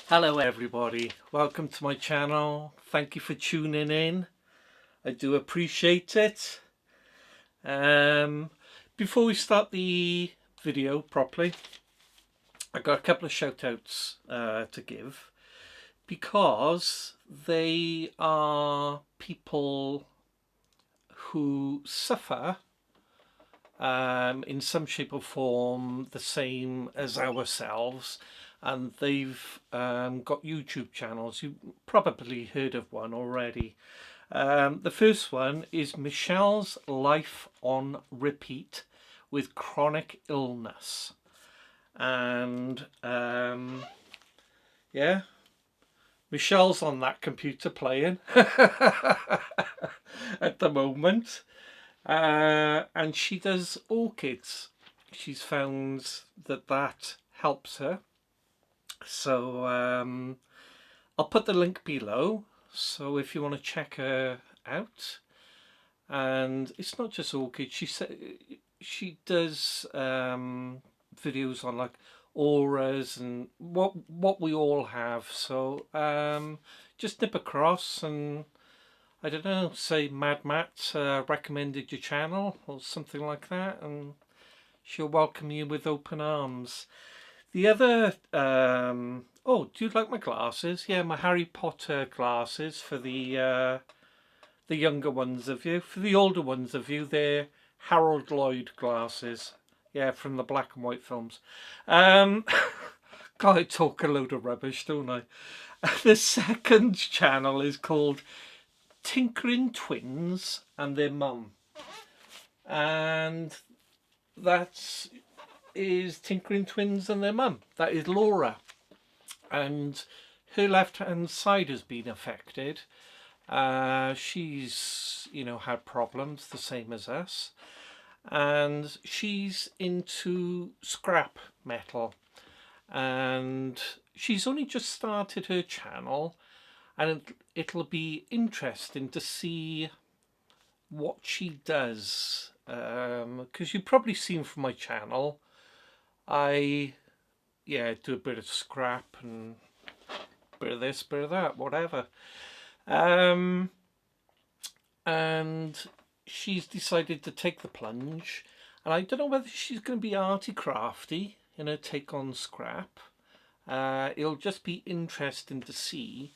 Hello everybody, welcome to my channel. Thank you for tuning in. I do appreciate it. Before we start the video properly, I got a couple of shout outs to give, because they are people who suffer in some shape or form the same as ourselves, and they've got YouTube channels. You probably heard of one already. The first one is Michelle's Life on Repeat with Chronic Illness, and yeah, Michelle's on that computer playing at the moment. And she does orchids. She's found that helps her. So I'll put the link below, so if you want to check her out. And it's not just orchids. She does videos on like auras and what we all have. So just nip across and, I don't know, say Mad Matt recommended your channel or something like that, and she'll welcome you with open arms. The other, oh, do you like my glasses? Yeah, my Harry Potter glasses for the younger ones of you. For the older ones of you, they're Harold Lloyd glasses. Yeah, from the black and white films. God, I talk a load of rubbish, don't I? The second channel is called Tinkering Twins and Their Mum, and that is Tinkering Twins and Their Mum. That is Laura, and her left hand side has been affected. She's, had problems the same as us, and she's into scrap metal, and she's only just started her channel, and it'll be interesting to see what she does, because you've probably seen from my channel I do a bit of scrap and a bit of this, bit of that, whatever, and she's decided to take the plunge, and I don't know whether she's going to be arty crafty in her take on scrap. It'll just be interesting to see.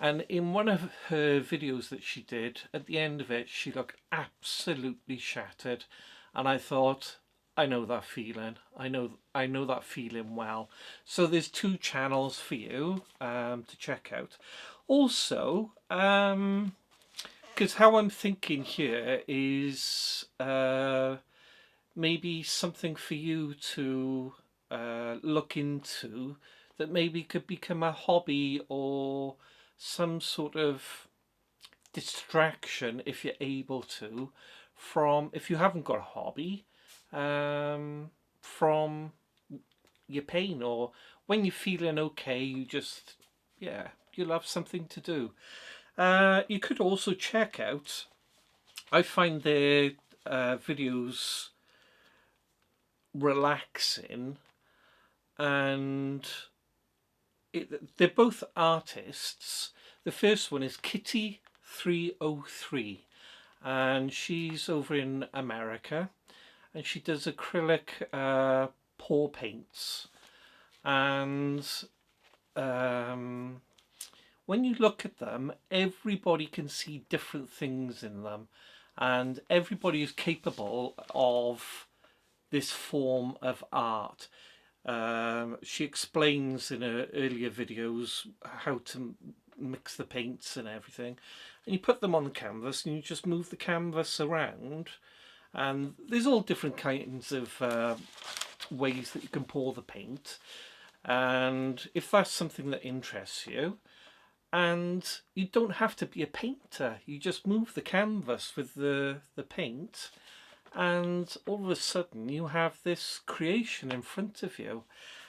And in one of her videos that she did, at the end of it, she looked absolutely shattered. And I thought, I know that feeling. I know that feeling well. So there's two channels for you to check out. Also, because how I'm thinking here is maybe something for you to look into, that maybe could become a hobby or some sort of distraction, if you're able to, from, if you haven't got a hobby, from your pain, or when you're feeling okay, you just, you'll have something to do. You could also check out, I find their videos relaxing, and they're both artists. The first one is Kitty 303, and she's over in America, and she does acrylic pour paints, and when you look at them, everybody can see different things in them, and everybody is capable of this form of art. She explains in her earlier videos how to mix the paints and everything, and you put them on the canvas and you just move the canvas around, and there's all different kinds of ways that you can pour the paint. And if that's something that interests you, and you don't have to be a painter, you just move the canvas with the paint, and all of a sudden you have this creation in front of you.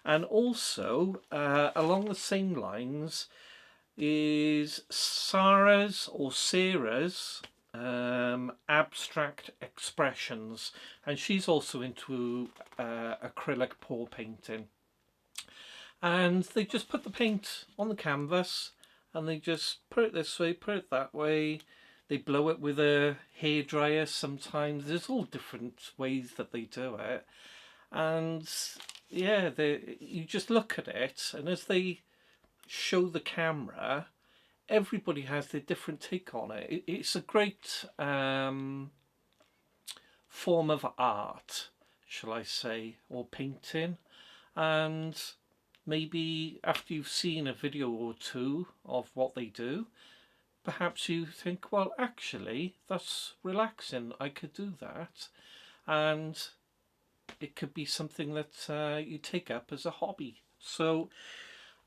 And also along the same lines is Sara's abstract expressions, and she's also into acrylic pour painting. and they just put the paint on the canvas and they just put it this way, put it that way. They blow it with a hairdryer sometimes. There's all different ways that they do it. And yeah, you just look at it, and as they show the camera, everybody has their different take on it. It's a great form of art, shall I say, or painting. And maybe after you've seen a video or two of what they do, perhaps you think, well, actually, that's relaxing. I could do that. And it could be something that you take up as a hobby. So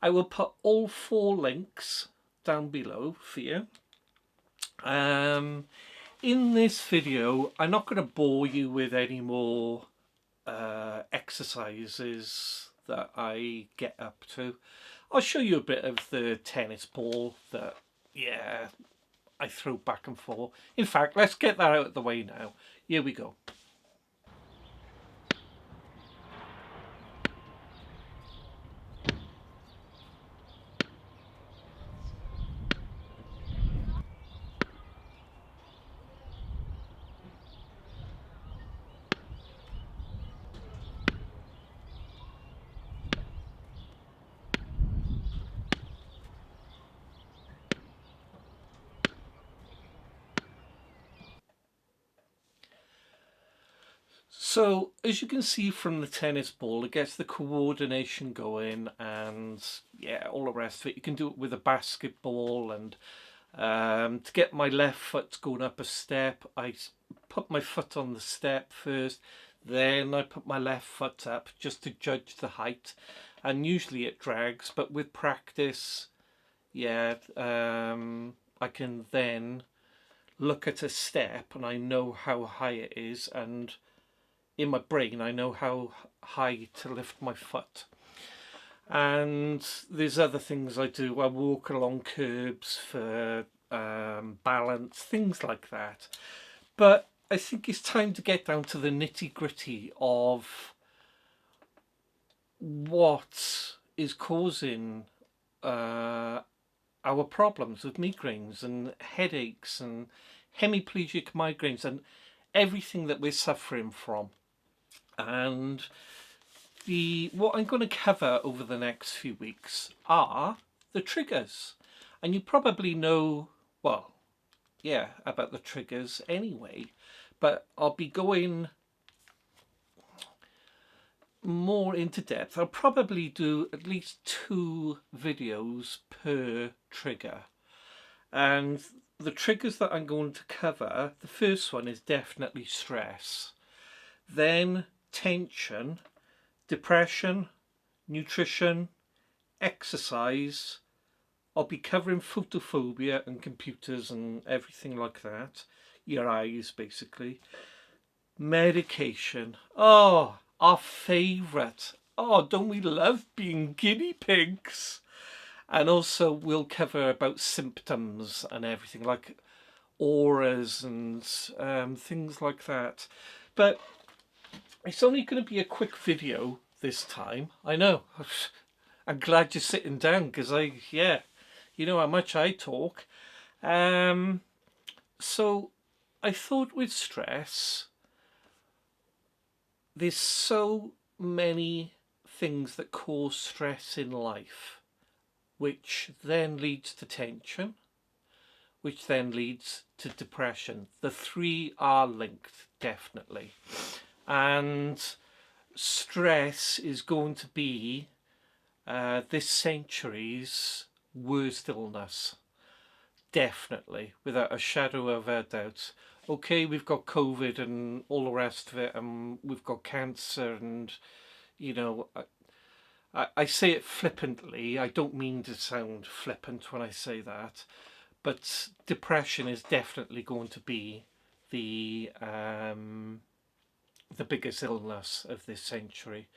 I will put all 4 links down below for you. In this video, I'm not going to bore you with any more exercises that I get up to. I'll show you a bit of the tennis ball that, yeah, I throw back and forth. In fact, let's get that out of the way now. Here we go. So, as you can see from the tennis ball, it gets the coordination going, and yeah, all the rest of it. You can do it with a basketball, and to get my left foot going up a step, I put my foot on the step first, then I put my left foot up just to judge the height, and usually it drags, but with practice, yeah, I can then look at a step and I know how high it is, and in my brain I know how high to lift my foot. And there's other things I do. I walk along curbs for balance, things like that. But I think it's time to get down to the nitty-gritty of what is causing our problems with migraines and headaches and hemiplegic migraines and everything that we're suffering from. And what I'm going to cover over the next few weeks are the triggers. And you probably know, well, yeah, about the triggers anyway, but I'll be going more into depth. I'll probably do at least 2 videos per trigger. And the triggers that I'm going to cover, the first one is definitely stress. Then tension, depression, nutrition, exercise. I'll be covering photophobia and computers and everything like that. Your eyes, basically. Medication. Oh, our favourite. Oh, don't we love being guinea pigs? And also we'll cover about symptoms and everything, like auras and things like that. But it's only going to be a quick video this time. I know. I'm glad you're sitting down because yeah, you know how much I talk. So I thought with stress, there's so many things that cause stress in life, which then leads to tension, which then leads to depression. The 3 are linked, definitely. And stress is going to be this century's worst illness, definitely, without a shadow of a doubt. Okay, we've got COVID and all the rest of it, and we've got cancer, and you know, I say it flippantly. I don't mean to sound flippant when I say that, but depression is definitely going to be the biggest illness of this century.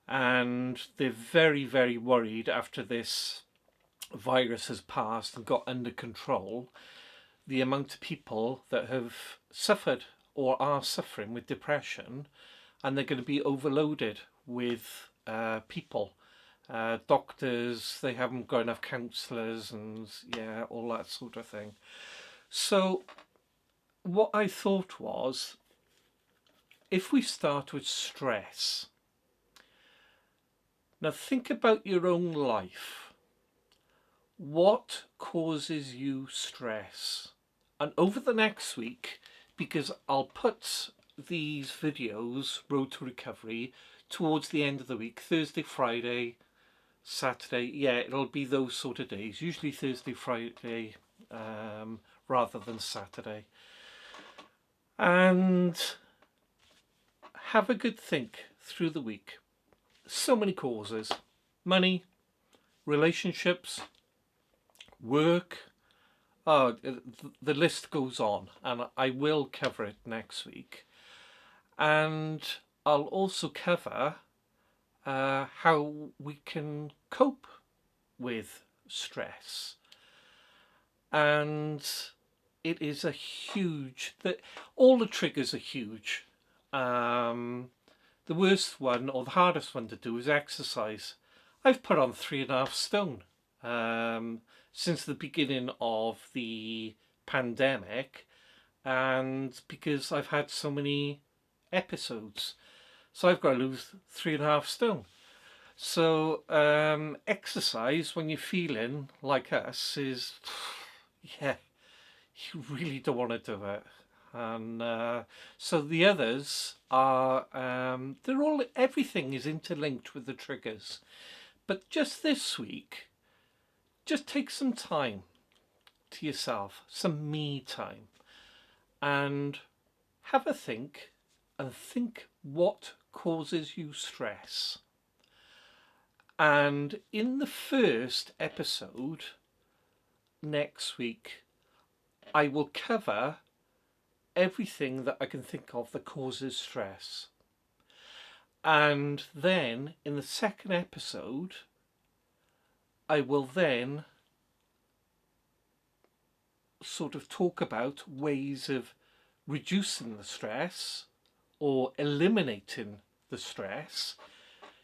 And they're very, very worried after this virus has passed and got under control, the amount of people that have suffered or are suffering with depression, and they're going to be overloaded with people. Doctors, they haven't got enough counsellors, and yeah, all that sort of thing. So what I thought was, if we start with stress, now think about your own life. What causes you stress? And over the next week, because I'll put these videos, Road to Recovery, towards the end of the week, Thursday, Friday, Saturday, yeah, it'll be those sort of days, usually Thursday, Friday, rather than Saturday. And have a good think through the week. So many causes: money, relationships, work. Oh, the list goes on, and I will cover it next week. And I'll also cover how we can cope with stress. And it is a huge, all the triggers are huge. The worst one, or the hardest one to do, is exercise. I've put on 3.5 stone since the beginning of the pandemic, and because I've had so many episodes, so I've got to lose 3.5 stone. So exercise, when you're feeling like us, is, yeah, you really don't want to do it. And so the others are, they're all, everything is interlinked with the triggers. But just this week, just take some time to yourself, some me time, and have a think, and think what causes you stress. And in the first episode next week, I will cover everything that I can think of that causes stress. And then in the second episode, I will then sort of talk about ways of reducing the stress or eliminating the stress.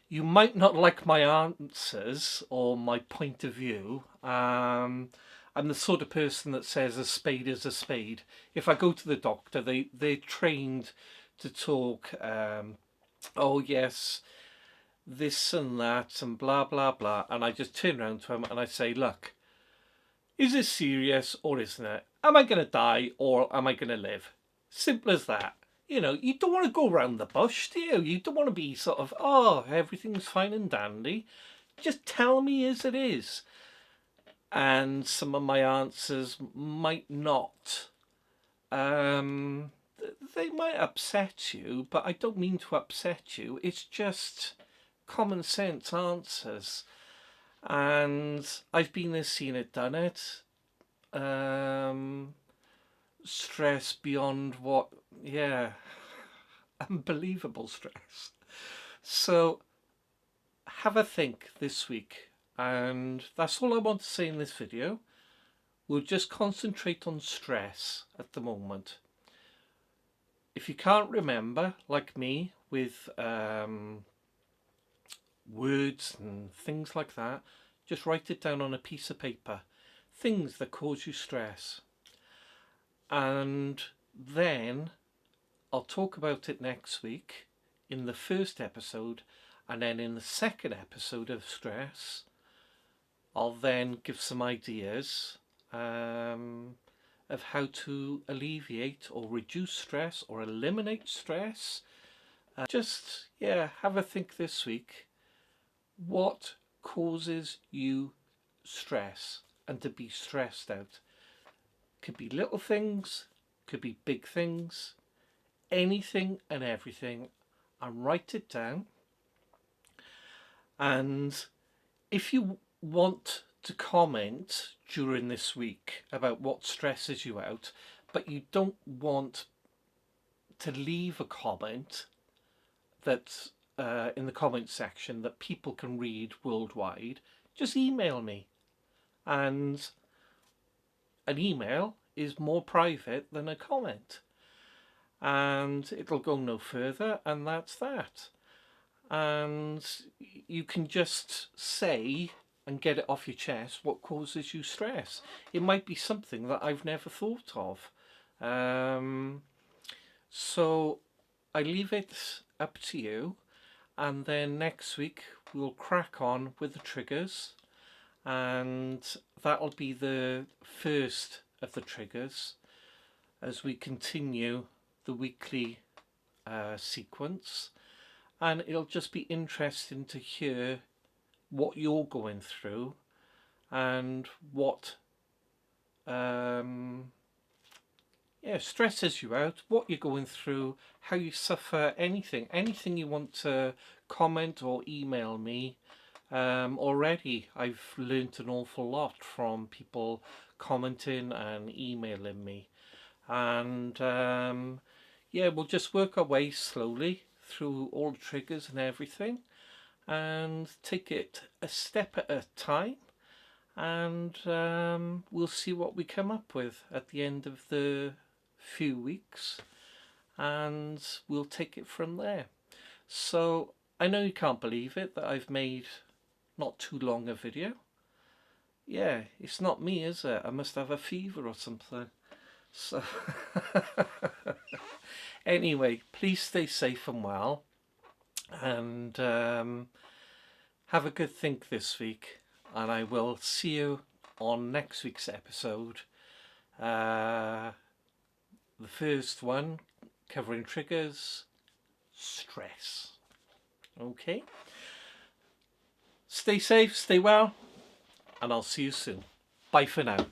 You might not like my answers or my point of view. I'm the sort of person that says a spade is a spade. If I go to the doctor, they're trained to talk, oh yes, this and that and blah, blah, blah. And I just turn around to him and I say, look, is this serious or isn't it? Am I going to die or am I going to live? Simple as that. You know, you don't want to go around the bush, do you? You don't want to be sort of, oh, everything's fine and dandy. Just tell me as it is. And some of my answers might not. They might upset you, but I don't mean to upset you. It's just common sense answers. And I've been there, seen it, done it. Stress beyond what, yeah, unbelievable stress. So have a think this week, and that's all I want to say in this video. We'll just concentrate on stress at the moment. If you can't remember, like me, with words and things like that, just write it down on a piece of paper. Things that cause you stress. And then I'll talk about it next week in the first episode, and then in the second episode of stress, I'll then give some ideas of how to alleviate or reduce stress or eliminate stress. Just, yeah, have a think this week. What causes you stress and to be stressed out? Could be little things, could be big things, anything and everything, and write it down. And if you want to comment during this week about what stresses you out, but you don't want to leave a comment that's in the comment section that people can read worldwide, just email me. And an email is more private than a comment, and it'll go no further, and that's that. and you can just say and get it off your chest what causes you stress. It might be something that I've never thought of. So I leave it up to you, and then next week we'll crack on with the triggers, and that'll be the first of the triggers as we continue the weekly sequence. And it'll just be interesting to hear what you're going through and what stresses you out, what you're going through, how you suffer, anything you want to comment or email me. Already I've learnt an awful lot from people commenting and emailing me, and we'll just work our way slowly through all the triggers and everything, and take it a step at a time, and we'll see what we come up with at the end of the few weeks, and we'll take it from there. So I know you can't believe it that I've made not too long a video. Yeah, it's not me, is it? I must have a fever or something. So anyway, please stay safe and well, and have a good think this week, and I will see you on next week's episode. The first one covering triggers, stress. Okay, stay safe, stay well, and I'll see you soon. Bye for now.